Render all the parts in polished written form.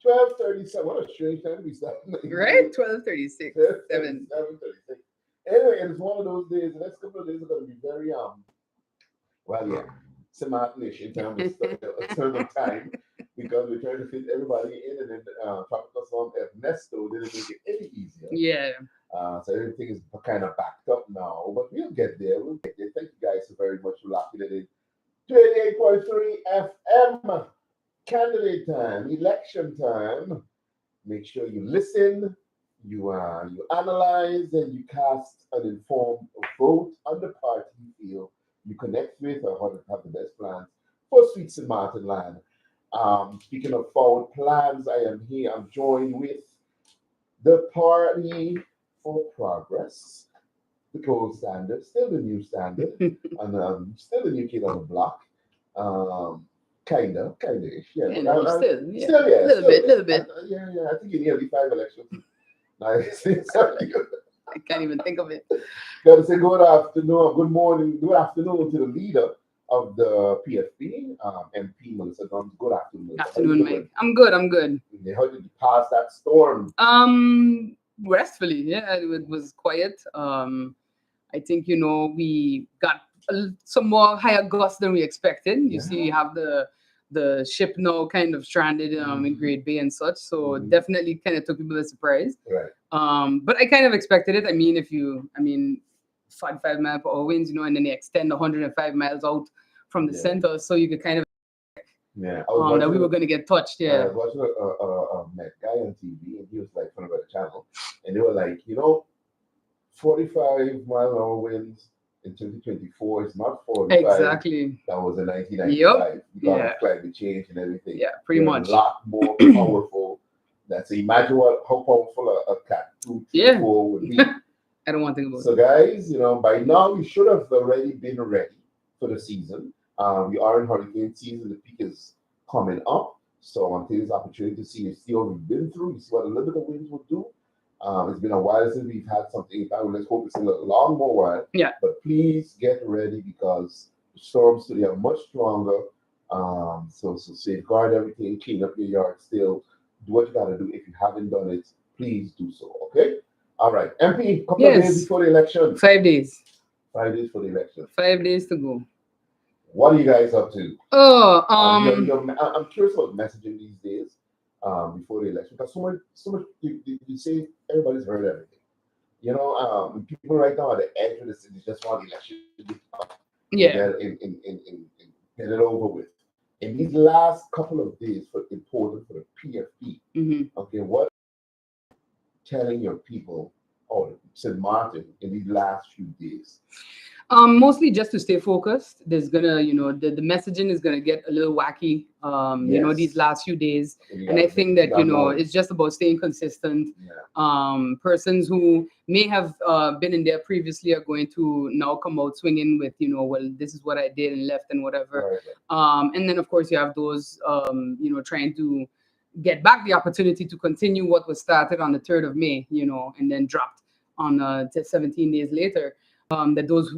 12:37. What a strange time to be starting. Right? 12:36. 7. 7:36. Anyway, it's one of those days. The next couple of days are going to be very well, yeah, semi-ish in terms of time, because we're trying to fit everybody in, and then Tropical Storm Ernesto didn't make it any easier. Yeah. So everything is kind of backed up now, but we'll get there. We'll get there. Thank you guys so very much for locking it in. 28.3 FM, candidate time, election time. Make sure you listen, you analyze, and you cast an informed vote on the party you feel you connect with or have the best plans for Sweet St. Maarten land. Speaking of forward plans, I am here. I'm joined with the Party for Progress, the gold standard, still the new standard, and still the new kid on the block. Kinda-ish, yeah. Yeah, no, still, yeah. Still, yeah. Little bit. Yeah. I think in nearly 5 elections. Nice. I can't even think of it. Gotta say good afternoon, good morning, good afternoon to the leader of the PFP, MP Melissa Gumbs. Good afternoon. Afternoon, Mike. I'm good. How did you pass that storm? Restfully, yeah. It was quiet. I think we got some more higher gusts than we expected. You see, you have the ship now kind of stranded in Great Bay and such. So definitely kind of took people by surprise. Right. But I kind of expected it. I mean, 45-mile-per-hour winds, and then they extend 105 miles out from the center, so you could kind of that we were going to get touched. Yeah. I was watching a Met guy on TV, and he was like from the channel, and they were like, 45-mile-an-hour winds in 2024 is not 45. Exactly. That was in 1995. Yep. Because of climate change and everything. Yeah, pretty much. A lot more powerful. So imagine how powerful a Cat 2, 3, 4 would be. I don't want to think about it. So guys, by now we should have already been ready for the season. We are in hurricane season. The peak is coming up. So I want to take this opportunity to see what we've been through. You see what a little bit of winds will do. It's been a while since we've had something. Let's hope it's a long more while. Yeah. But please get ready, because the storms today are much stronger. So safeguard everything, clean up your yard still. Do what you gotta do. If you haven't done it, please do so. Okay? All right. MP, couple of days before the election. 5 days. 5 days for the election. 5 days to go. What are you guys up to? I'm curious about messaging these days. Before the election, because so much you say everybody's heard everything. People right now at the edge of the city just want the election to be up. Yeah. Get it over with. In these last couple of days, important for the PFP. Okay, what telling your people St. Maarten in these last few days? Mostly just to stay focused. There's gonna, the messaging is gonna get a little wacky, these last few days. And I think that, it's just about staying consistent. Yeah. Persons who may have been in there previously are going to now come out swinging with, well, this is what I did and left and whatever. Right. And then, of course, you have those, trying to get back the opportunity to continue what was started on the 3rd of May, and then dropped on 17 days later. That those,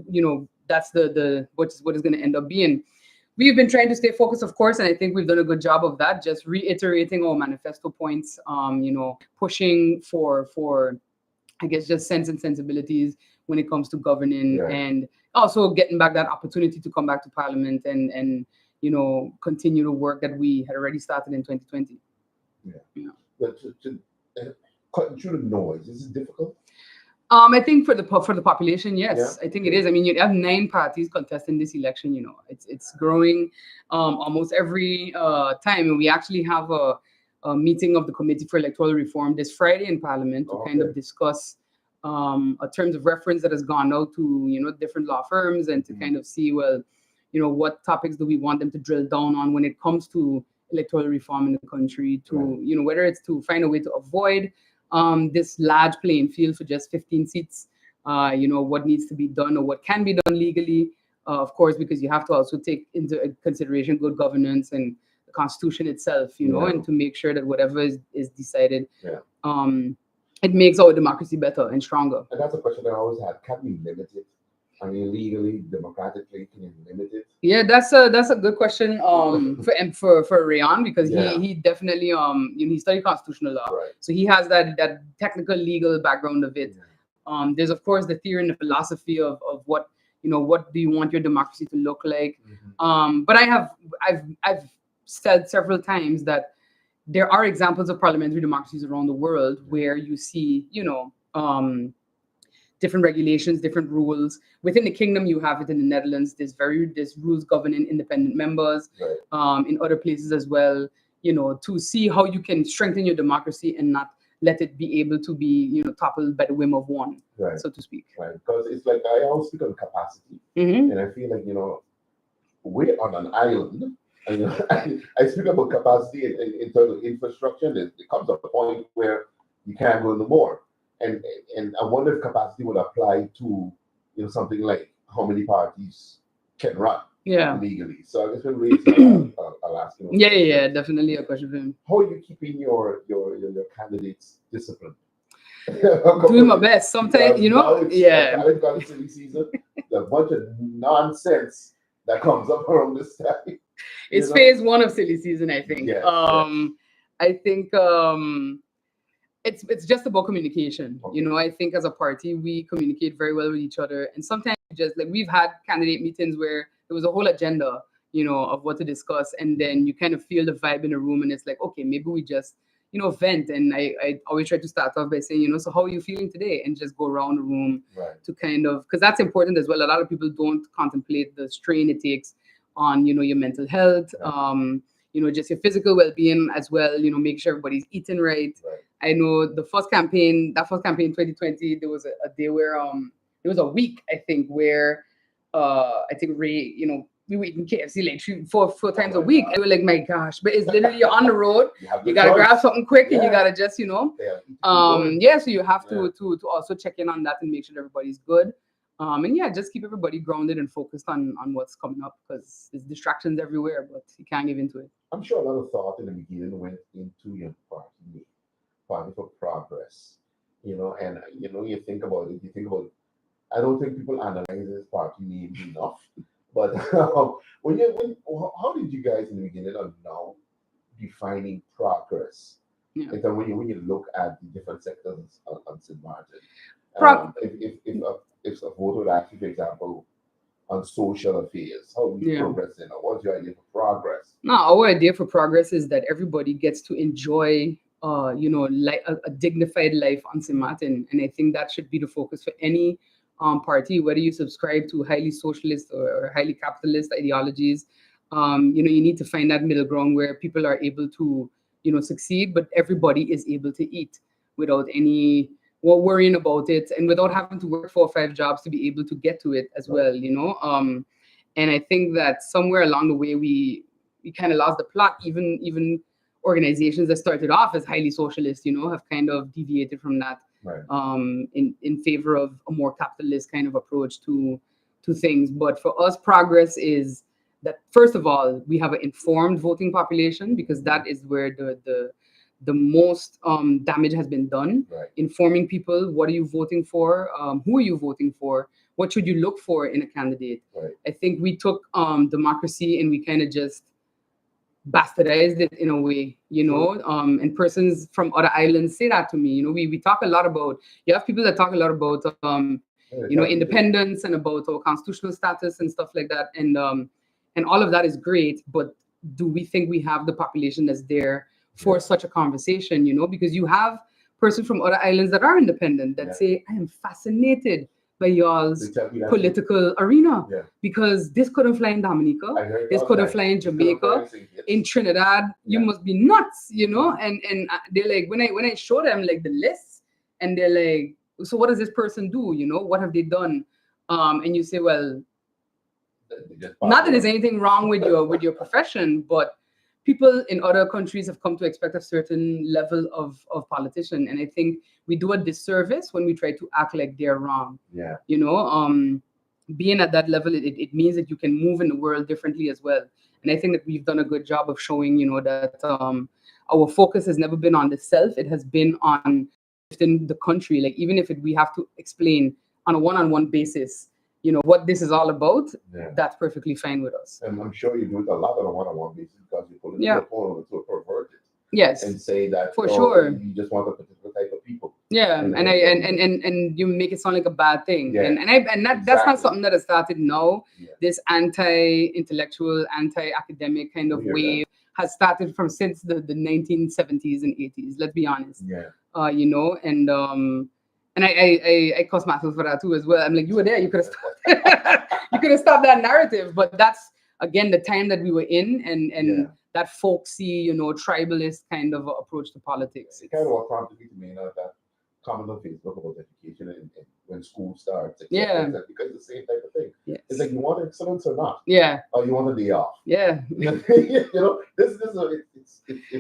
that's the what is going to end up being. We've been trying to stay focused, of course, and I think we've done a good job of that. Just reiterating our manifesto points, pushing for, I guess, just sense and sensibilities when it comes to governing, and also getting back that opportunity to come back to Parliament and continue the work that we had already started in 2020. Yeah. But to cutting through the noise, is it difficult? I think for the population, yes, I think it is. I mean, you have 9 parties contesting this election. It's growing almost every time. And we actually have a meeting of the Committee for Electoral Reform this Friday in Parliament to kind of discuss terms of reference that has gone out to different law firms, and to kind of see, well, what topics do we want them to drill down on when it comes to electoral reform in the country, to whether it's to find a way to avoid this large playing field for just 15 seats, what needs to be done or what can be done legally, of course, because you have to also take into consideration good governance and the Constitution itself, and to make sure that whatever is decided, it makes our democracy better and stronger. And that's a question I always had. Can we limit it? I mean, legally, democratically, can you limit it? Yeah, that's a good question for Rayon, because he definitely he studied constitutional law, Right. so he has that technical legal background of it. There's of course the theory and the philosophy of what what do you want your democracy to look like. But I've said several times that there are examples of parliamentary democracies around the world where you see different regulations, different rules. Within the kingdom, you have it in the Netherlands. There's rules governing independent members. In other places as well, to see how you can strengthen your democracy and not let it be able to be, toppled by the whim of one, so to speak. Right, because it's like I always speak on capacity, and I feel like we're on an island. And, I speak about capacity in terms of infrastructure. And it comes to a point where you can't go no more. And I wonder if capacity would apply to something like how many parties can run legally. So I guess when raising, I'll ask him. Yeah, definitely a question for him. How are you keeping your candidates disciplined? Doing my best. Sometimes College silly season. There's a bunch of nonsense that comes up around this time. It's phase one of silly season, I think. I think it's just about communication. I think as a party we communicate very well with each other, and sometimes just like we've had candidate meetings where there was a whole agenda, of what to discuss, and then you kind of feel the vibe in the room, and it's like, okay, maybe we just vent. And I always try to start off by saying, so how are you feeling today, and just go around the room to kind of, because that's important as well. A lot of people don't contemplate the strain it takes on your mental health, just your physical well-being as well. Make sure everybody's eating right. I know the first campaign 2020, there was a day where there was a week, I think, where I think Ray, we were eating KFC like 3-4 times a week. And we were like, my gosh, but it's literally you're on the road. You gotta grab something quick, and you gotta just, so you have to also check in on that and make sure everybody's good. And just keep everybody grounded and focused on what's coming up, because there's distractions everywhere, but you can't give into it. I'm sure a lot of thought in the beginning went into your party for progress, and you think about it, I don't think people analyze this party name enough. But how did you guys in the beginning of now defining progress? And then when you look at the different sectors on St. Maarten, if a voter would ask you, for example, on social affairs, how are we progressing? Or what's your idea for progress? No, our idea for progress is that everybody gets to enjoy, like a dignified life on St. Maarten, and I think that should be the focus for any party, whether you subscribe to highly socialist or highly capitalist ideologies. You need to find that middle ground where people are able to, succeed, but everybody is able to eat without any worrying about it, and without having to work 4 or 5 jobs to be able to get to it as well. And I think that somewhere along the way we kind of lost the plot. Even organizations that started off as highly socialist, have kind of deviated from that. In favor of a more capitalist kind of approach to things. But for us, progress is that, first of all, we have an informed voting population, because that is where the most damage has been done. Informing people, what are you voting for? Who are you voting for? What should you look for in a candidate? I think we took democracy and we kind of just bastardized it in a way, and persons from other islands say that to me. We talk a lot about, you have people that talk a lot about, independence and about our constitutional status and stuff like that. And all of that is great, but do we think we have the population that's there for such a conversation, because you have persons from other islands that are independent that say, I am fascinated by y'all's political arena, because this couldn't fly in Dominica, this couldn't fly in Jamaica, in Trinidad, you must be nuts, and they're like, when I show them like the list, and they're like, so what does this person do? What have they done? And you say, well, not that there's anything wrong with your profession, but people in other countries have come to expect a certain level of politician, and I think we do a disservice when we try to act like they're wrong. Being at that level, it means that you can move in the world differently as well. And I think that we've done a good job of showing, that our focus has never been on the self; it has been on within the country. Like, even if we have to explain on a one-on-one basis, what this is all about, Yeah. that's perfectly fine with us. And I'm sure you do it a lot on a one-on-one basis because you pull it Yeah. your opponent to pervert it Yes, and say that for sure. you just want a particular type of people. Yeah, and you make it sound like a bad thing, Yeah. That's not something that has started now. Yeah. This anti-intellectual, anti-academic kind of wave has started from since the 1970s and 80s. Let's be honest. Yeah. And I cuss myself for that too as well. I'm like, you were there, you could have stopped. You could have stopped that narrative, but that's again the time that we were in, and that folksy, tribalist kind of approach to politics. It kind of what prompted me to make that comment on Facebook about education and when school starts. Yeah. Because it's the same type of thing. Yes. It's like you want excellence or not. Yeah. Or you want a day off. Yeah. It's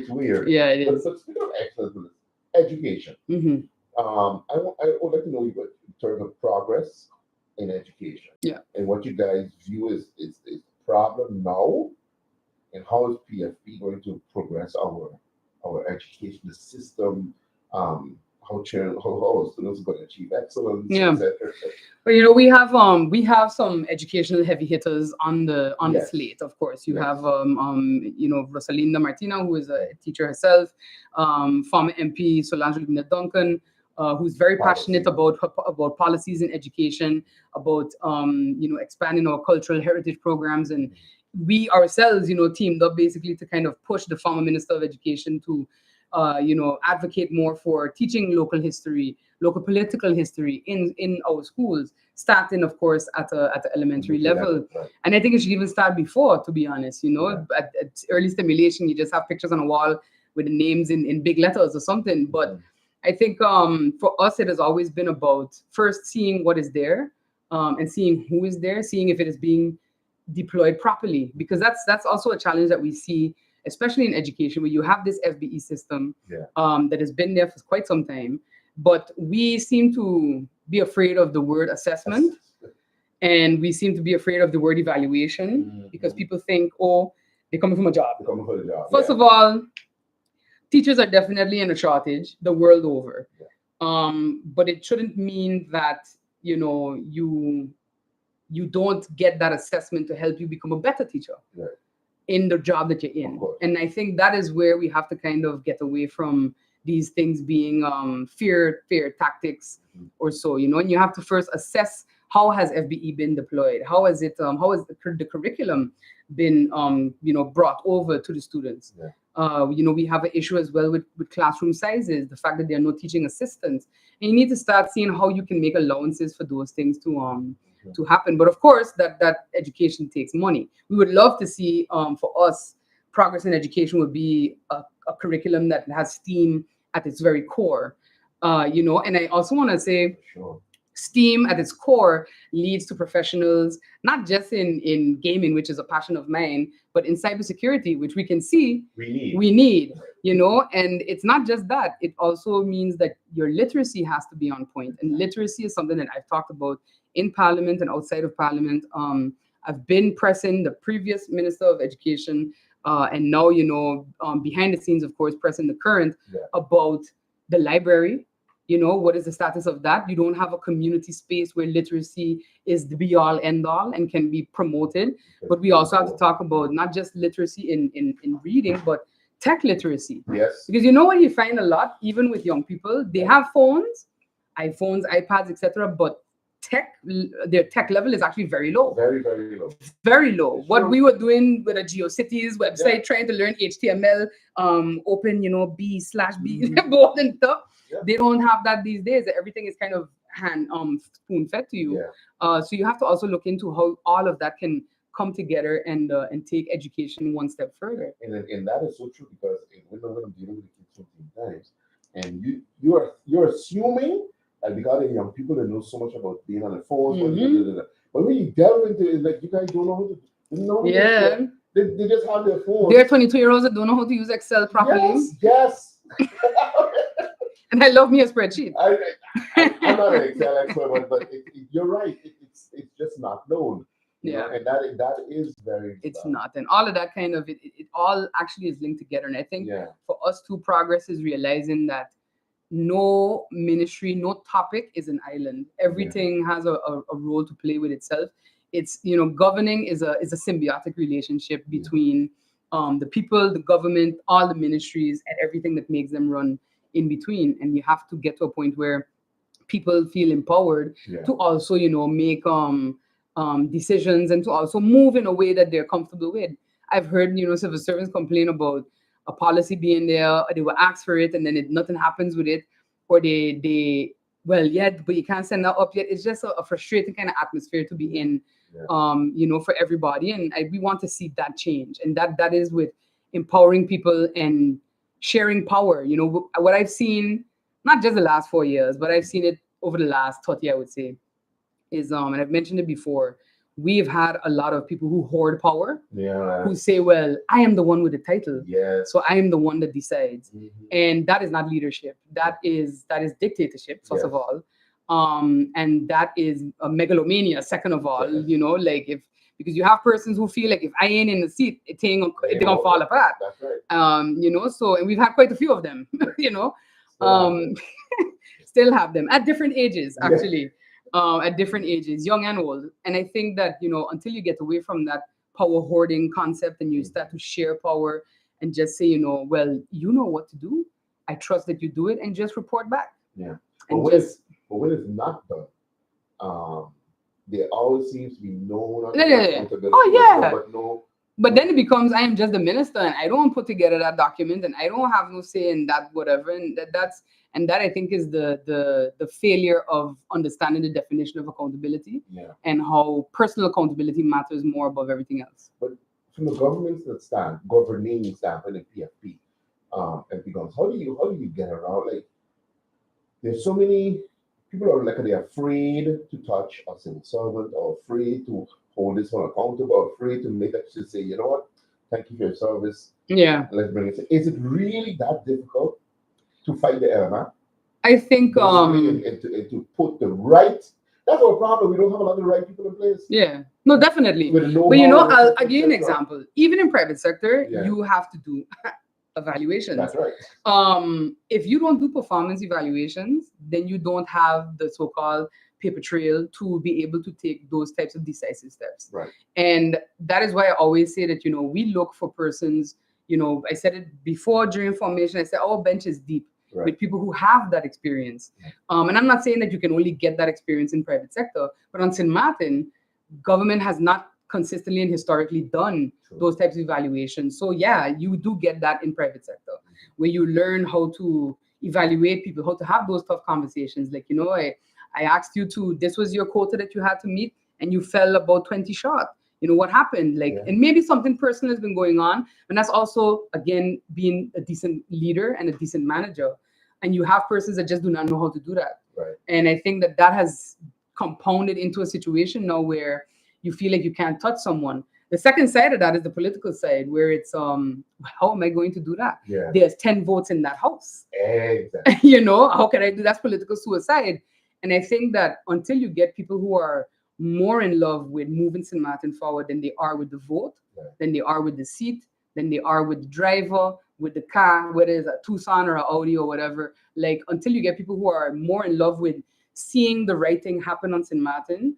weird. Yeah, it is. But speaking of excellence, education. Mm-hmm. I would like to know you in terms of progress in education. Yeah. And what you guys view is the problem now, and how is PFP going to progress our education system? How students are going to achieve excellence, etc. Well, we have some educational heavy hitters on the slate. Of course, you have Rosalinda Martina, who is a teacher herself, former MP Solange Duncan, who's very passionate about policies in education, about expanding our cultural heritage programs, and we ourselves teamed up basically to kind of push the former Minister of Education to advocate more for teaching local history, local political history in our schools, starting of course at the elementary level. Right. And I think it should even start before, to be honest. At early stimulation, you just have pictures on a wall with the names in big letters or something. But I think for us, it has always been about first seeing what is there, and seeing who is there, seeing if it is being deployed properly, because that's also a challenge that we see, especially in education, where you have this FBE system that has been there for quite some time, but we seem to be afraid of the word assessment, and we seem to be afraid of the word evaluation, because people think, they're coming from a job. First of all, teachers are definitely in a shortage the world over, but it shouldn't mean that you don't get that assessment to help you become a better teacher in the job that you're in. And I think that is where we have to kind of get away from these things being fear tactics or so, and you have to first assess how has FBE been deployed, how has the curriculum been brought over to the students. We have an issue as well with classroom sizes, the fact that there are no teaching assistants, and you need to start seeing how you can make allowances for those things to happen. But of course, that education takes money. We would love to see, for us, progress in education would be a curriculum that has STEAM at its very core. And I also want to say, STEAM at its core leads to professionals, not just in gaming, which is a passion of mine, but in cybersecurity, which we can see we need, and it's not just that. It also means that your literacy has to be on point. And literacy is something that I've talked about in Parliament and outside of Parliament. I've been pressing the previous Minister of Education, and now, behind the scenes, of course, pressing the current about the library. What is the status of that? You don't have a community space where literacy is the be all end all and can be promoted. But we also have to talk about not just literacy in reading, but tech literacy. Yes. Because what you find a lot, even with young people, they have phones, iPhones, iPads, etc. But their tech level is actually very low. Very, very low. Very low. What we were doing with a GeoCities website, trying to learn HTML, open, B/B board and stuff. They don't have that these days. Everything is kind of spoon fed to you. So you have to also look into how all of that can come together and take education one step further. And that is so true, because when I'm dealing with the kids sometimes, and you're assuming that because they're young people, they know so much about being on their phones, but when you delve into it, like, you guys don't know how to they just have their phones. There are 22-year-olds that don't know how to use Excel properly. Yes. And I love me a spreadsheet. I'm not an Excel expert, but you're right. It's just not known. And that is very. It's not, and all of that kind of it all actually is linked together. And I think for us too, progress is realizing that no ministry, no topic is an island. Everything has a role to play with itself. It's, governing is a symbiotic relationship between the people, the government, all the ministries, and everything that makes them run in between. And you have to get to a point where people feel empowered to also, make decisions and to also move in a way that they're comfortable with. I've heard, civil servants complain about a policy being there, or they will ask for it and then nothing happens with it, or they well, but you can't send that up yet. It's just a frustrating kind of atmosphere to be in, for everybody. And we want to see that change. And that is with empowering people and sharing power. What I've seen, not just the last 4 years, but I've seen it over the last 30, I would say, is, and I've mentioned it before, we've had a lot of people who hoard power, who say, well, I am the one with the title, so I am the one that decides. And that is not leadership. That is dictatorship, first of all. And that is a megalomania, second of all. Because you have persons who feel like if I ain't in the seat, it's gonna fall apart. That's right. So, and we've had quite a few of them, still have them at different ages, actually. At different ages, young and old. And I think that, until you get away from that power hoarding concept and you start to share power and just say, well, you know what to do. I trust that you do it, and just report back. Yeah. And but when it's not done, there always seems to be no accountability. But then it becomes, I am just the minister and I don't put together that document and I don't have no say in that, whatever. And that I think is the failure of understanding the definition of accountability and how personal accountability matters more above everything else. But from the government's governing standpoint in PFP, and Gumbs, how do you get around? Like, there's so many people are they're afraid to touch a civil servant, or afraid to hold this one accountable, or afraid to make that to say, you know what, thank you for your service. Yeah. Let's bring it. Is it really that difficult to fight the element? I think to put the right. That's our problem. We don't have a lot of the right people in place. Yeah. No, definitely. But I'll give you an example. Even in private sector, you have to do evaluations. That's right. If you don't do performance evaluations, then you don't have the so-called paper trail to be able to take those types of decisive steps. Right. And that is why I always say that, we look for persons, I said it before during formation, I said our bench is deep with people who have that experience. And I'm not saying that you can only get that experience in private sector, but on St. Maarten, government has not consistently and historically done those types of evaluations. So you do get that in private sector, where you learn how to evaluate people, how to have those tough conversations. Like, I asked you this was your quota that you had to meet, and you fell about 20 short. What happened? And maybe something personal has been going on. And that's also, again, being a decent leader and a decent manager. And you have persons that just do not know how to do that. Right. And I think that has compounded into a situation now where you feel like you can't touch someone. The second side of that is the political side, where it's, how am I going to do that? Yeah. There's 10 votes in that house. Exactly. How can I do? That's political suicide. And I think that until you get people who are more in love with moving St. Maarten forward than they are with the vote, than they are with the seat, than they are with the driver, with the car, whether it's a Tucson or an Audi or whatever, until you get people who are more in love with seeing the right thing happen on St. Maarten,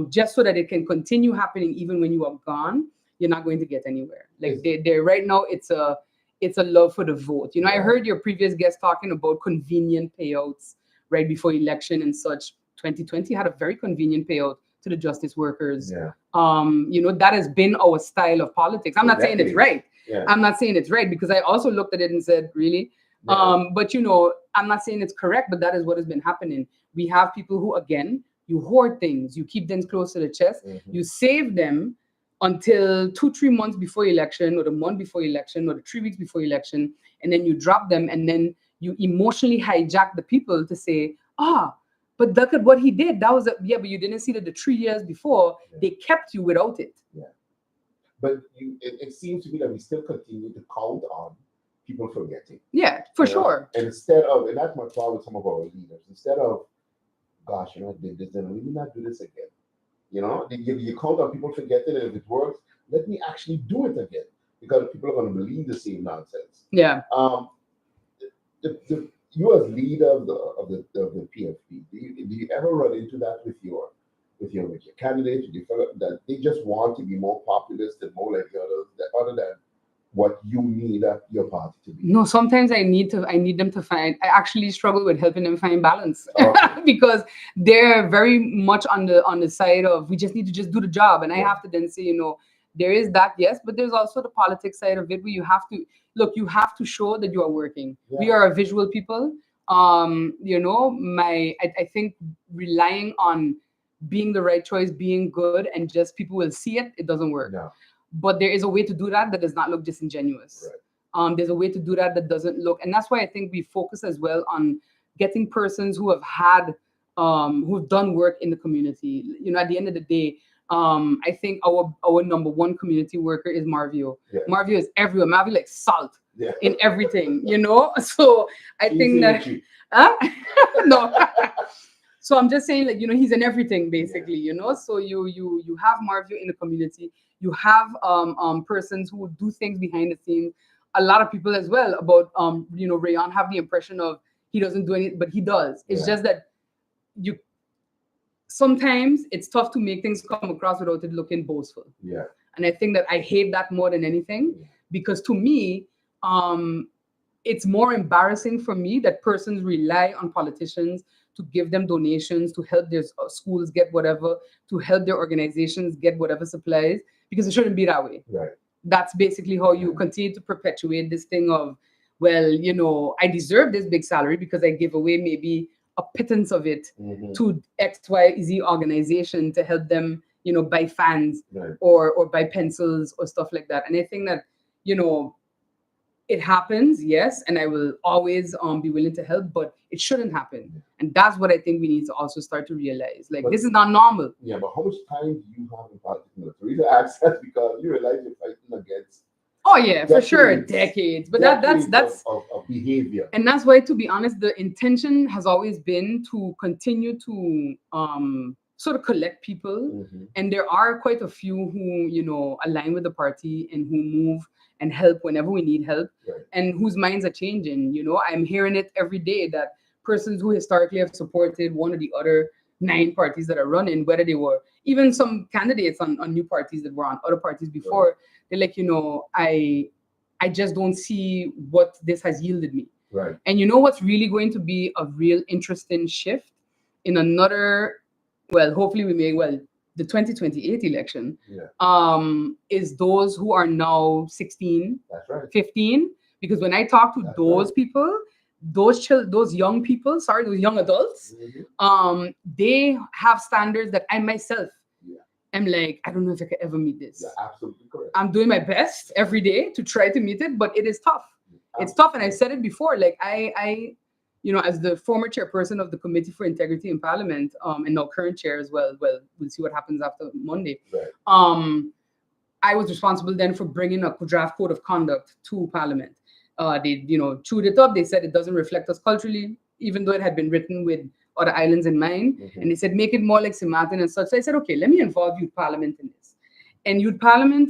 just so that it can continue happening even when you are gone, you're not going to get anywhere. They're right now, it's a love for the vote. I heard your previous guest talking about convenient payouts right before election and such. 2020 had a very convenient payout to the justice workers. That has been our style of politics. I'm not saying it's right. I'm not saying it's right, because I also looked at it and said, really? But I'm not saying it's correct, but that is what has been happening. We have people who, again, you hoard things, you keep them close to the chest, you save them until 2-3 months before election, or the month before election, or the 3 weeks before election, and then you drop them, and then you emotionally hijack the people to say, but look at what he did. That was but you didn't see that the 3 years before they kept you without it. But it seems to me that we still continue to count on people forgetting. Yeah, for sure. And instead of, and that's my problem with some of our leaders, instead of, gosh, I did this, then we will not do this again. You count on people forgetting, and if it works, let me actually do it again, because people are going to believe the same nonsense. Yeah. you as leader of the PFP, do you ever run into that with your candidates? Do you feel that they just want to be more populist and more like the others, other than what you need your party to be? No, sometimes I need them to find. I actually struggle with helping them find balance because they're very much on the side of we just need to just do the job, and I have to then say, there is that, yes, but there's also the politics side of it where you have to look, you have to show that you are working. We are a visual people. I think relying on being the right choice, being good, and just people will see it, it doesn't work. No. But there is a way to do that does not look disingenuous. Right. There's a way to do that doesn't look, and that's why I think we focus as well on getting persons who have had, who've done work in the community. At the end of the day, I think our number one community worker is Marvio. Yeah. Marvio is everywhere. Marvio like salt in everything, So I think that, no. So I'm just saying, he's in everything basically, So you have Marvio in the community. You have persons who do things behind the scenes. A lot of people as well about Rayon have the impression of he doesn't do anything, but he does. It's just that sometimes it's tough to make things come across without it looking boastful. Yeah. And I think that I hate that more than anything, because to me, it's more embarrassing for me that persons rely on politicians to give them donations, to help their schools get whatever, to help their organizations get whatever supplies, because it shouldn't be that way. Right. That's basically how you continue to perpetuate this thing of, well, I deserve this big salary because I give away maybe a pittance of it to XYZ organization to help them, buy fans or buy pencils or stuff like that. And I think that, it happens, yes, and I will always be willing to help, but it shouldn't happen. And that's what I think we need to also start to realize. But this is not normal. Yeah, but how much time do you have in politics? The reason I ask that because you realize you're fighting against. Oh yeah, for sure, decades. But that's of behavior. And that's why, to be honest, the intention has always been to continue to sort of collect people. And there are quite a few who, align with the party and who move and help whenever we need help, and whose minds are changing. I'm hearing it every day that persons who historically have supported one or the other 9 parties that are running, whether they were even some candidates on new parties that were on other parties before, they're like, I just don't see what this has yielded me. Right. And what's really going to be a real interesting shift in another, hopefully we may, the 2028 election, is those who are now 16, 15. Because when I talk to those people, those young people, those young adults, they have standards that I myself am like, I don't know if I could ever meet this. Yeah, absolutely correct. I'm doing my best every day to try to meet it, but it is tough. It's tough, and I said it before. Like I as the former chairperson of the Committee for Integrity in Parliament, and now current chair as well. Well, we'll see what happens after Monday. Right. I was responsible then for bringing a draft code of conduct to Parliament. They, chewed it up. They said it doesn't reflect us culturally, even though it had been written with other islands in mind. And they said, make it more like St. Maarten and such. So I said, okay, let me involve Youth Parliament in this. And Youth Parliament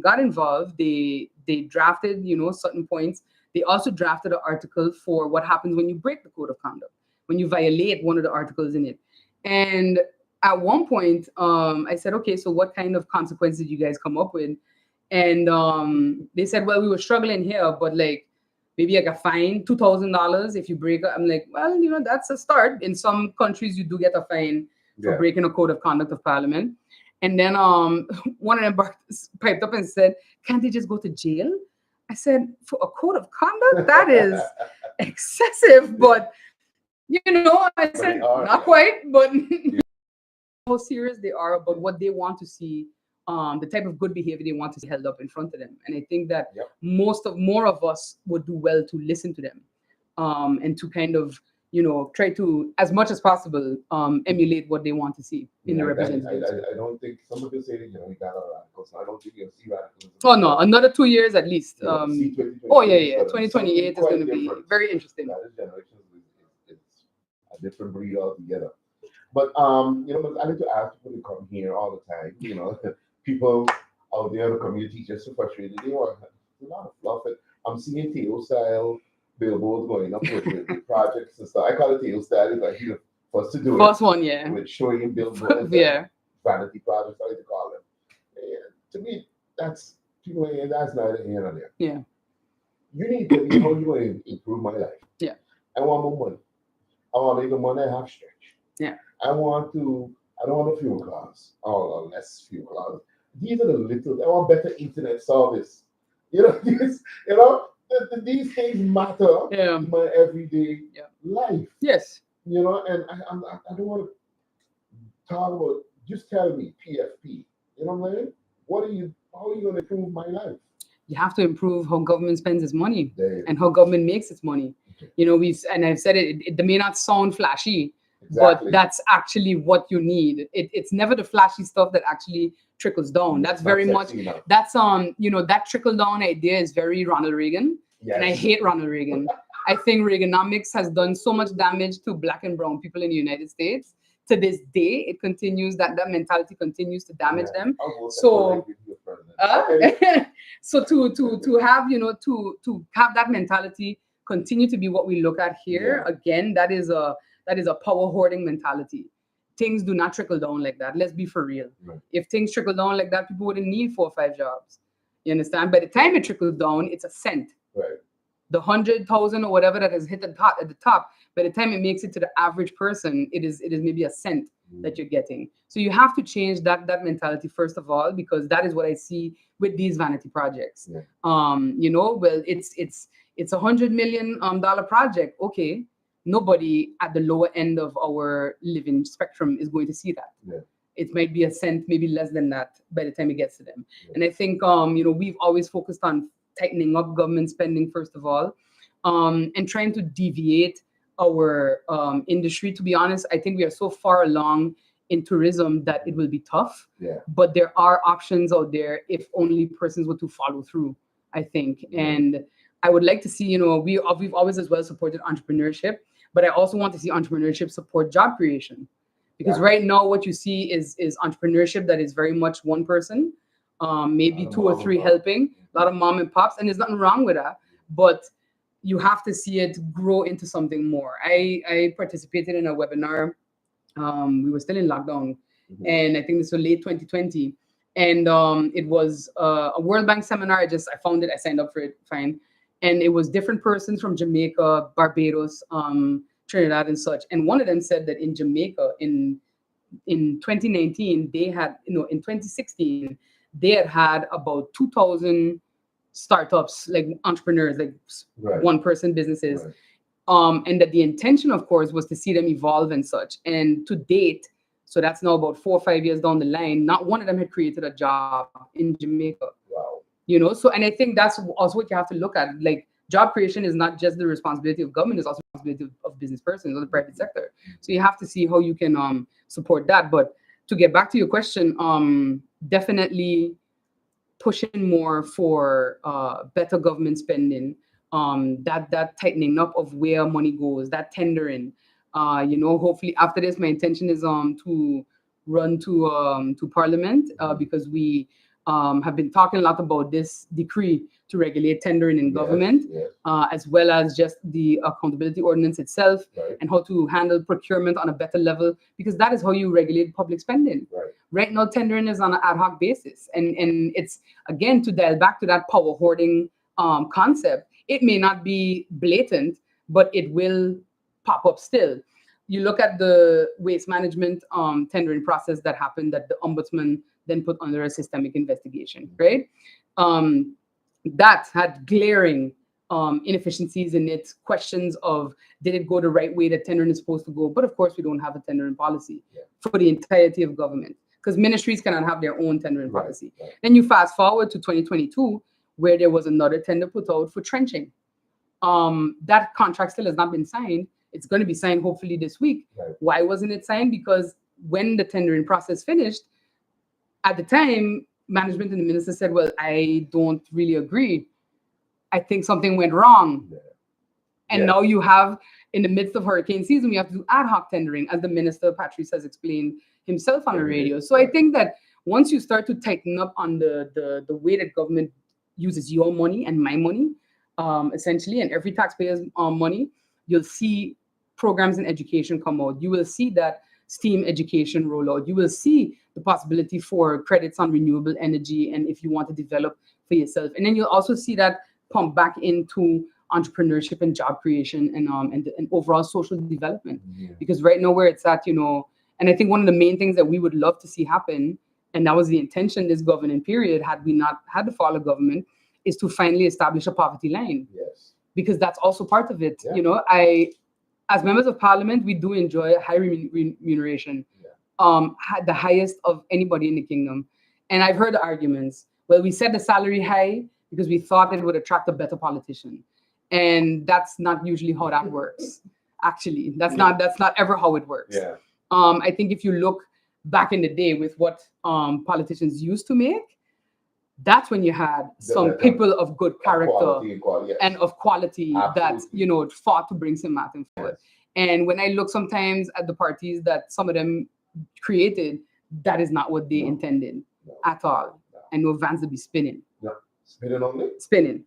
got involved. They drafted, certain points. They also drafted an article for what happens when you break the code of conduct, when you violate one of the articles in it. And at one point, I said, okay, so what kind of consequences did you guys come up with? And they said, well, we were struggling here, but maybe like a fine, $2,000 if you break it. I'm like, well, that's a start. In some countries, you do get a fine for breaking a code of conduct of Parliament. And then one of them piped up and said, can't they just go to jail? I said, for a code of conduct, that is excessive. But, I said, not quite, but how serious they are about what they want to see, the type of good behavior they want to see held up in front of them. And I think that more of us would do well to listen to them, and to kind of, try to, as much as possible, emulate what they want to see in the representatives. I don't think, some of you say, we got our radicals. I don't think you'll see radicals. Oh, no, another 2 years at least. 2028 is going to be very interesting. This generation is a different breed altogether. But, I need to ask people to come here all the time. People out there in the community just so frustrated. They want a lot of fluff. I'm seeing Theo style. billboards going up with projects and stuff. I call it the style. Like he's the first to do it. First one, yeah. With showing billboards, Yeah. vanity projects, I like to call them. And to me, that's people. That's neither here nor there. Yeah. You need to be how you going to improve my life. Yeah. I want more money. I want to make the money I have stretch. Yeah. I don't want no fuel costs or less fuel costs. These are the little. I want better internet service. You know, these things matter in my everyday life. Yes. You know, and I don't want to talk about. Just tell me PFP. You know what I mean? How are you going to improve my life? You have to improve how government spends its money and how government makes its money. Okay. You know, I've said it may not sound flashy, but that's actually what you need. It's never the flashy stuff that actually trickles down. That's very much that trickle down idea is very Ronald Reagan. Yes. And I hate Ronald Reagan. I think Reaganomics has done so much damage to Black and brown people in the United States. To this day, it continues that mentality continues to damage them. So, so to have to have that mentality continue to be what we look at here again, that is a power hoarding mentality. Things do not trickle down like that. Let's be for real. Right. If things trickle down like that, people wouldn't need 4 or 5 jobs. You understand? By the time it trickles down, it's a cent. Right. The 100,000 or whatever that has hit at the top, by the time it makes it to the average person, it is maybe a cent that you're getting. So you have to change that mentality first of all, because that is what I see with these vanity projects. Yeah. Well, it's $100 million project. Okay, nobody at the lower end of our living spectrum is going to see that. Yeah. It might be a cent, maybe less than that by the time it gets to them. Yeah. And I think we've always focused on tightening up government spending, first of all, and trying to deviate our industry. To be honest, I think we are so far along in tourism that it will be tough. Yeah. But there are options out there if only persons were to follow through, I think. Yeah. And I would like to see, we've always as well supported entrepreneurship, but I also want to see entrepreneurship support job creation. Because right now what you see is entrepreneurship that is very much one person, maybe 2 or 3 helping, a lot of mom and pops, and there's nothing wrong with that, but you have to see it grow into something more. I participated in a webinar. We were still in lockdown, and I think this was late 2020, and it was a World Bank seminar. I found it, I signed up for it, fine, and it was different persons from Jamaica, Barbados, Trinidad, and such. And one of them said that in Jamaica, in 2019, they had, in 2016, they had had about 2,000 startups, like entrepreneurs, like one-person businesses. Right. And that the intention, of course, was to see them evolve and such. And to date, so that's now about 4 or 5 years down the line, not one of them had created a job in Jamaica. Wow. So, and I think that's also what you have to look at. Like, job creation is not just the responsibility of government, it's also the responsibility of business persons or the private sector. So you have to see how you can support that. But to get back to your question, definitely pushing more for better government spending, that tightening up of where money goes, that tendering. Hopefully after this, my intention is to run to Parliament because we have been talking a lot about this decree to regulate tendering in government, as well as just the accountability ordinance itself, and how to handle procurement on a better level, because that is how you regulate public spending. Right now, tendering is on an ad hoc basis, and it's, again, to dial back to that power hoarding concept. It may not be blatant, but it will pop up still. You look at the waste management tendering process that happened, that the ombudsman then put under a systemic investigation, right? That had glaring inefficiencies in it, questions of, did it go the right way that tendering is supposed to go? But of course, we don't have a tendering policy for the entirety of government, because ministries cannot have their own tendering policy. Then you fast forward to 2022, where there was another tender put out for trenching. That contract still has not been signed. It's going to be signed hopefully this week. Why wasn't it signed? Because when the tendering process finished, at the time, management and the minister said, well, I don't really agree. I think something went wrong. And now you have, in the midst of hurricane season, we have to do ad hoc tendering, as the minister, Patrice, has explained himself on the radio. So I think that once you start to tighten up on the way that government uses your money and my money, essentially, and every taxpayer's money, you'll see programs in education come out. You will see that STEAM education roll out. You will see the possibility for credits on renewable energy, and if you want to develop for yourself. And then you'll also see that pump back into entrepreneurship and job creation and overall social development. Because right now where it's at, and I think one of the main things that we would love to see happen, and that was the intention this governing period, had we not had the fall of government, is to finally establish a poverty line. Yes. Because that's also part of it. As members of parliament, we do enjoy a high remuneration, the highest of anybody in the kingdom. And I've heard the arguments, well, we set the salary high because we thought it would attract a better politician. And that's not usually how that works. Actually, that's not ever how it works. Yeah. I think if you look back in the day with what politicians used to make, that's when you had some people of good character and of quality that fought to bring St. Maarten forward. Yes. And when I look sometimes at the parties that some of them created, that is not what they intended at all. No. I know Vans will be spinning. No. Spinning only? Spinning.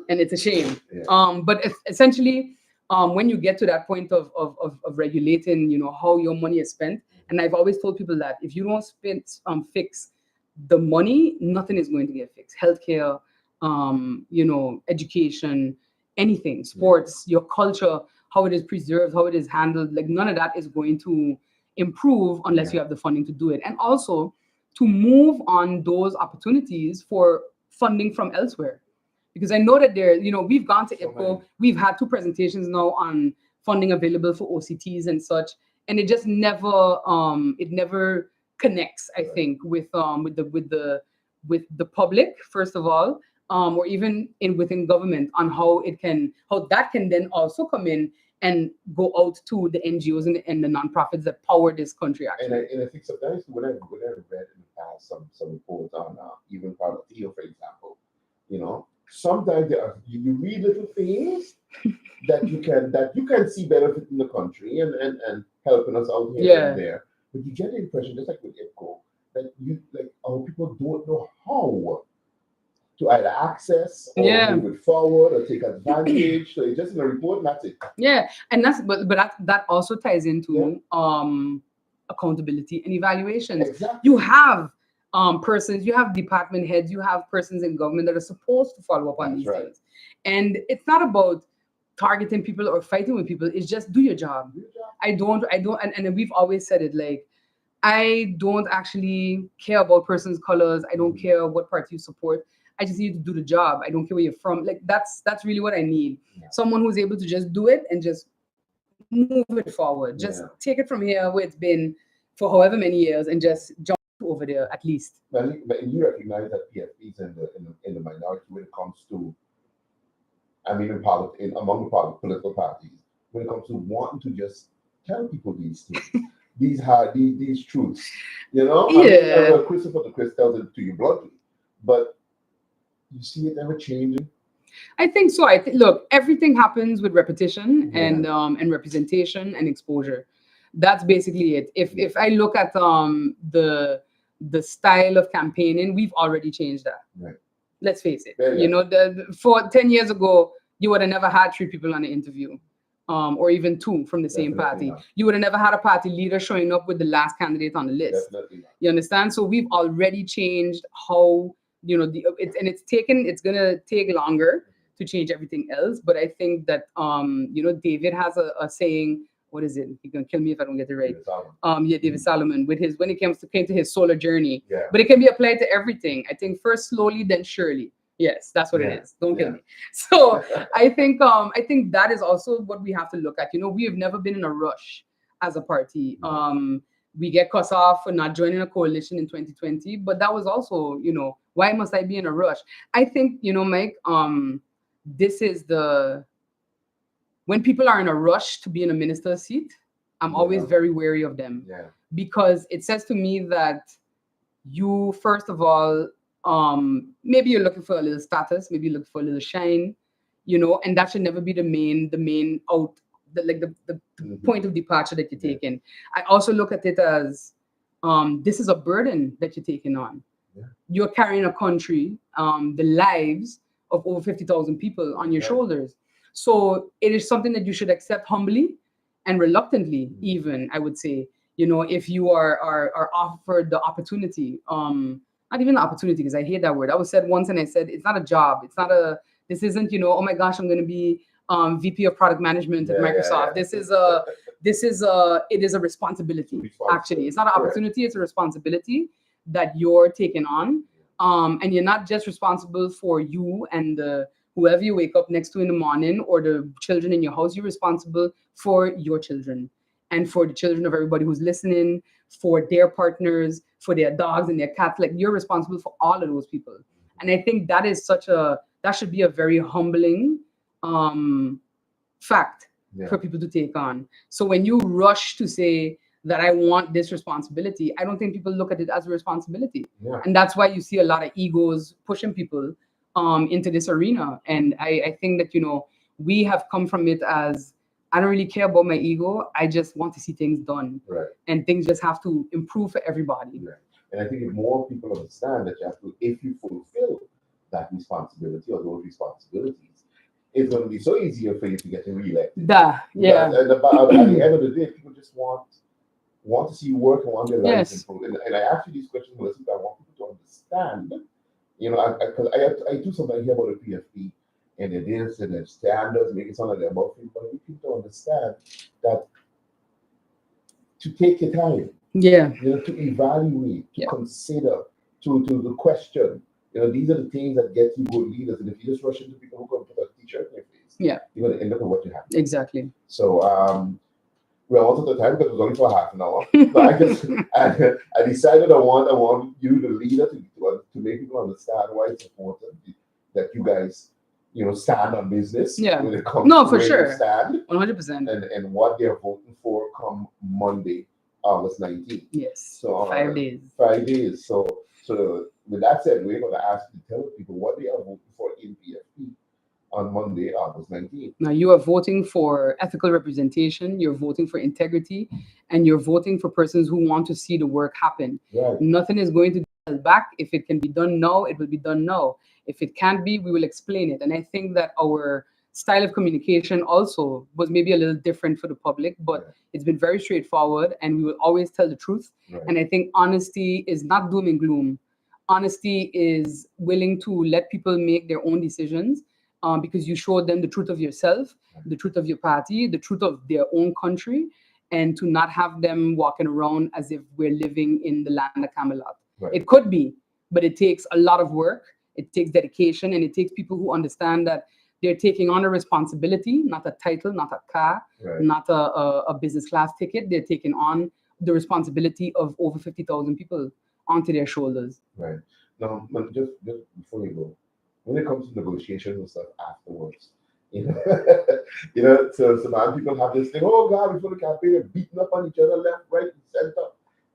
And it's a shame. Yeah. But essentially, when you get to that point of regulating, how your money is spent, and I've always told people that if you don't fix the money, nothing is going to get fixed. Healthcare, education, anything, sports, your culture, how it is preserved, how it is handled, like none of that is going to improve unless you have the funding to do it. And also to move on those opportunities for funding from elsewhere. Because I know that we've gone to IPCO, we've had 2 presentations now on funding available for OCTs and such, and it just never connects, I think, with the public, first of all, or even within government, on how that can then also come in and go out to the NGOs and the nonprofits that power this country. Actually, and I think sometimes when I read in the past some reports on even Theo, for example, sometimes you read little things that you can see benefit in the country and helping us out here and there. But you get the impression, just like with IPCO, that our people don't know how to either access or move it forward or take advantage. So it's just in a report, and that's it. Yeah, and that also ties into accountability and evaluations. Exactly. You have persons, you have department heads, you have persons in government that are supposed to follow up on these things. And it's not about targeting people or fighting with people. It's just do your job. I don't, and we've always said it, like, I don't actually care about person's colors. I don't care what party you support. I just need to do the job. I don't care where you're from. Like, that's really what I need. Yeah. Someone who's able to just do it and just move it forward. Just take it from here where it's been for however many years and just jump over there at least. But you recognize that PFP is in the minority when it comes to, among the political parties, when it comes to wanting to just tell people these things, these truths, Christopher the Chris tells it to you bluntly, but you see it never changing. I think so. Look, everything happens with repetition and representation and exposure. That's basically it. If I look at the style of campaigning, we've already changed that. Right. Let's face it. For 10 years ago, you would have never had 3 people on an interview, or even 2 from the same party. Not. You would have never had a party leader showing up with the last candidate on the list. Definitely not. You understand? So we've already changed how, it's gonna take longer to change everything else. But I think that David has a saying. What is it? He's gonna kill me if I don't get it right. David Solomon when it came to his solar journey. Yeah. But it can be applied to everything. I think first slowly, then surely. Yes, that's what it is. Don't kill me. So I think that is also what we have to look at. We have never been in a rush as a party. We get cussed off for not joining a coalition in 2020, but that was also, why must I be in a rush? I think, Mike, this is when people are in a rush to be in a minister's seat, I'm always very wary of them. Yeah. Because it says to me that you, first of all, maybe you're looking for a little status, maybe you're looking for a little shine, and that should never be the main point of departure that you're taking. I also look at it as this is a burden that you're taking on. Yeah. You're carrying a country, the lives of over 50,000 people on your shoulders. So it is something that you should accept humbly and reluctantly, even, I would say, if you are offered the opportunity, not even the opportunity, because I hate that word. I was said once, and I said, it's not a job. It's not this isn't, oh my gosh, I'm going to be VP of product management at Microsoft. This is it is a responsibility. Actually, it's not an opportunity. It's a responsibility that you're taking on. And you're not just responsible for you and whoever you wake up next to in the morning or the children in your house. You're responsible for your children and for the children of everybody who's listening, for their partners, for their dogs and their cats. Like, you're responsible for all of those people. And I think that is that should be a very humbling fact for people to take on. So when you rush to say that I want this responsibility, I don't think people look at it as a responsibility. And that's why you see a lot of egos pushing people into this arena. And I think that, we have come from it as, I don't really care about my ego. I just want to see things done. And things just have to improve for everybody. And I think if more people understand that if you fulfill that responsibility or those responsibilities, it's going to be so easier for you to get reelected. And at the end of the day, people just want to see you work and want their lives improved. And I ask you these questions because I want people to understand. Because I do sometimes hear about the PFP and the this and the standards, make it sound like they're about things, but we need to understand that to take your time, to evaluate, to consider, to question. These are the things that get you good leaders. And if you just rush into people who can put a t-shirt in your face, you're going to end up with what you have. Exactly. So we're almost at the time because it was only for half an hour. So I decided I want you, the leader, to make people understand why it's important that you guys, stand on business. When it comes to for sure. Stand 100%. And what they're voting for come Monday, August 19th. Yes. So 5 days. 5 days. So with that said, we're going to ask you to tell people what they are voting for in PFP on Monday, August 19th. Now, you are voting for ethical representation, you're voting for integrity, and you're voting for persons who want to see the work happen. Nothing is going to be held back. If it can be done now, it will be done now. If it can't be, we will explain it. And I think that our style of communication also was maybe a little different for the public, but it's been very straightforward, and we will always tell the truth. And I think honesty is not doom and gloom. Honesty is willing to let people make their own decisions. Because you showed them the truth of yourself, the truth of your party, the truth of their own country, and to not have them walking around as if we're living in the land of Camelot. It could be, but it takes a lot of work, it takes dedication, and it takes people who understand that they're taking on a responsibility, not a title, not a car, not a business class ticket. They're taking on the responsibility of over 50,000 people onto their shoulders. Now, just before you go, when it comes to negotiations and stuff afterwards, so some people have this thing, oh God, before the campaign, they're beating up on each other left, right, and center,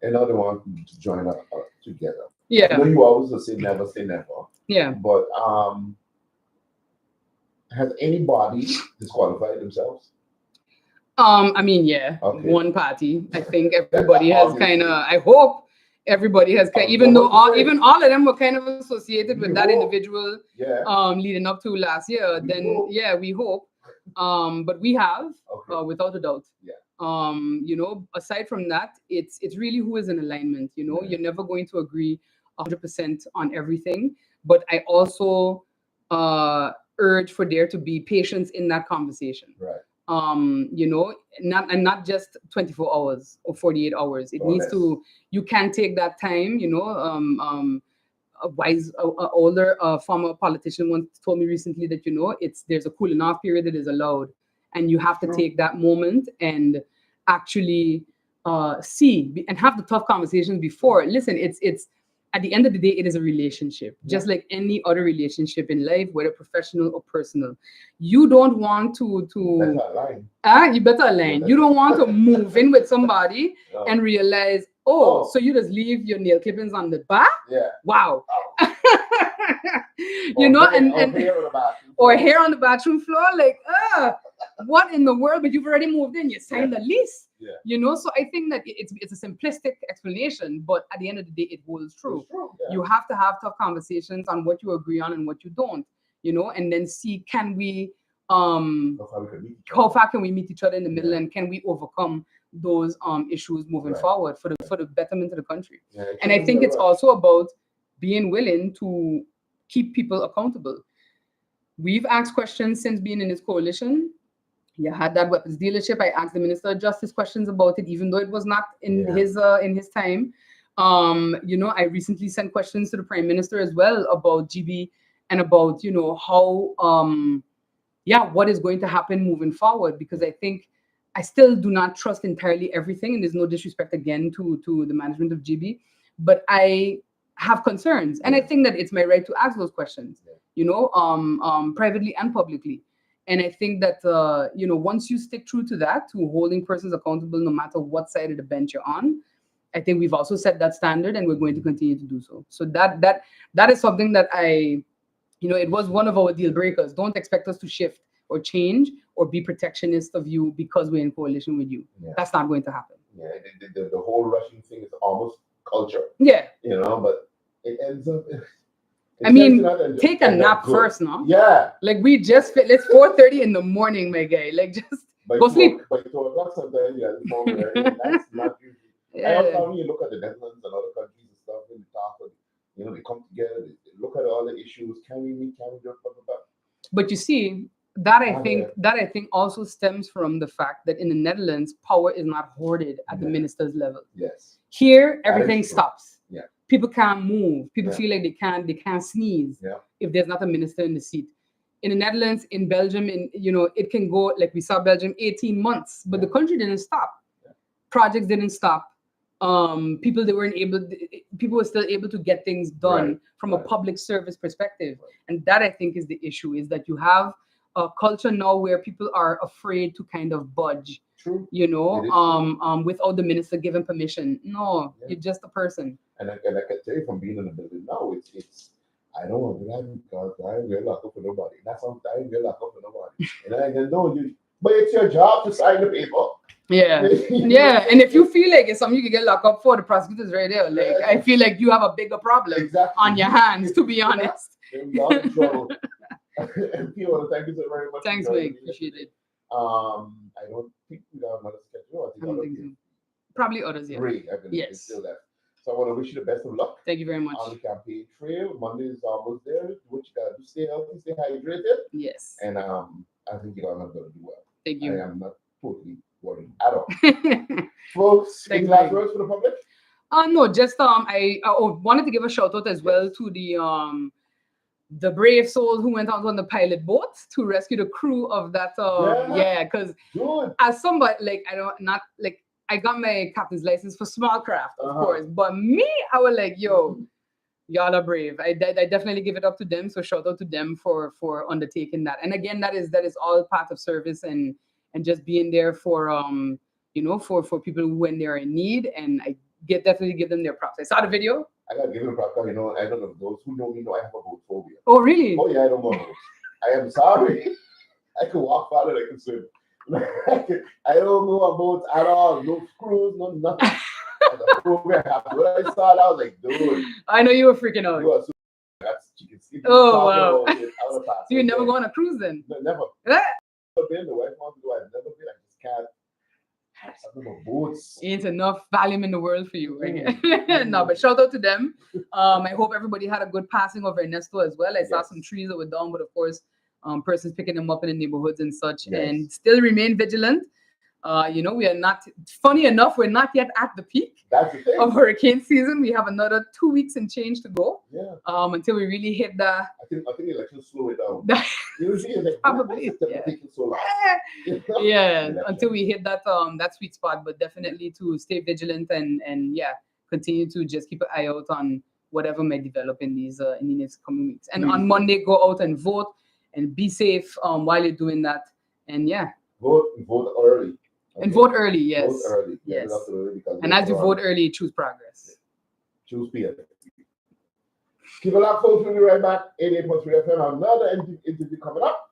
and now they want to join up together. I know you always say never say never. But has anybody disqualified themselves? One party. I think everybody has kind of, I hope everybody has even though all of them were kind of associated with that individual leading up to last year, then we hope, but we have without a doubt. Aside from that, it's really who is in alignment. You're never going to agree 100% on everything, but I also urge for there to be patience in that conversation. Not just 24 hours or 48 hours. It needs to, you can take that time, a wise, older former politician once told me recently that, there's a cooling off period that is allowed, and you have to take that moment and actually see and have the tough conversations before. Listen, it's at the end of the day, it is a relationship, just like any other relationship in life, whether professional or personal. You don't want to you better align. You don't want to move in with somebody and realize, so you just leave your nail clippings on the back? Wow. Or hair on the bathroom floor, like, what in the world? But you've already moved in, you signed the lease. So I think that it's a simplistic explanation, but at the end of the day, it holds true. You have to have tough conversations on what you agree on and what you don't. and then see can we How far can we meet each other in the middle, and can we overcome those issues moving forward for the betterment of the country. And I think it's also about being willing to keep people accountable. We've asked questions since being in this coalition. You had that weapons dealership. I asked the Minister of Justice questions about it, even though it was not in his time. I recently sent questions to the Prime Minister as well about GB and about how what is going to happen moving forward, because I think I still do not trust entirely everything, and there's no disrespect again to the management of GB, but I have concerns, and I think that it's my right to ask those questions, privately and publicly. And I think that once you stick true to that, to holding persons accountable no matter what side of the bench you're on, I think we've also set that standard, and we're going to continue to do so. So that is something that it was one of our deal breakers. Don't expect us to shift or change or be protectionist of you because we're in coalition with you. Yeah. That's not going to happen. Yeah, the whole rushing thing is almost culture. Yeah. But it ends up... take a nap first, no? Yeah. Like we just fit. It's 4:30 in the morning, my guy. Like just go sleep. By 2 o'clock sometimes, it's morning. That's not usually. I also when you look at the Netherlands and other countries and stuff, when they talk, they come together, they look at all the issues. Can we meet? Can we do blah. But you see, that I think also stems from the fact that in the Netherlands, power is not hoarded at the minister's level. Yes. Here, everything stops. Yeah. People can't move. People feel like they can't sneeze if there's not a minister in the seat. In the Netherlands, in Belgium, it can go, like we saw Belgium, 18 months, but the country didn't stop. Yeah. Projects didn't stop. People were still able to get things done from a public service perspective. And that I think is the issue, is that you have a culture now where people are afraid to kind of budge. True. Without the minister giving permission. No, you're just a person. And I can tell you from being in the building now, it's I don't want to do that because I ain't gonna lock up for nobody. That's how I ain't gonna lock up for nobody. And I can know you, but it's your job to sign the paper. Yeah, yeah. And if you feel like it's something you can get locked up for, the prosecutor's right there. Like I feel like you have a bigger problem on your hands, to be honest. You're in trouble. And Fiona, thank you so very much. Thanks, Mike. Appreciate it. I don't think we have another schedule. I don't think so. Probably others, yeah. Three, I believe. Yes. Still left. So I want to wish you the best of luck. Thank you very much. On the campaign trail. Monday is almost there. Do what you gotta do. Stay healthy, stay hydrated. Yes. And I think you're gonna do well. Thank you. I am not totally worried at all. Folks, any last words for the public? No, just I wanted to give a shout out as well to the brave souls who went out on the pilot boat to rescue the crew of that. Because as somebody I got my captain's license for small craft, of course, but me, I was like, yo, y'all are brave. I definitely give it up to them. So shout out to them for undertaking that. And again, that is all part of service and just being there for for people when they're in need. And I definitely give them their props. I saw the video. I gotta give them props. I don't know, those who know me know I have a boat phobia. Oh really? Oh yeah, I don't want those. I am sorry. I can walk farther than I can swim. I don't know about at all. No screws, no nothing. When I saw it, I was like, dude. I know you were freaking out. That's chicken sleep. Oh wow. So you never go on a cruise then? No, never. Never been. The wife wants to go. I've never been. I just can't. Something about boats. Ain't enough volume in the world for you, right? No, but shout out to them. I hope everybody had a good passing of Ernesto as well. I saw some trees that were down, but of course, persons picking them up in the neighborhoods and such, and still remain vigilant. We are not, funny enough, we're not yet at the peak of hurricane season. We have another 2 weeks and change to go. Yeah. Until we really hit the. I think the election slow it down. Usually, like, probably. Taking so long. Yeah. Until we hit that sweet spot, but definitely to stay vigilant and continue to just keep an eye out on whatever may develop in these next coming weeks. And on Monday, go out and vote and be safe while you're doing that. And vote early. Okay. And vote early, yes. Vote early. Yes. And as you vote early, choose progress. Choose peace. Keep it up, folks. We'll be right back. 88.3 FM. Another interview coming up.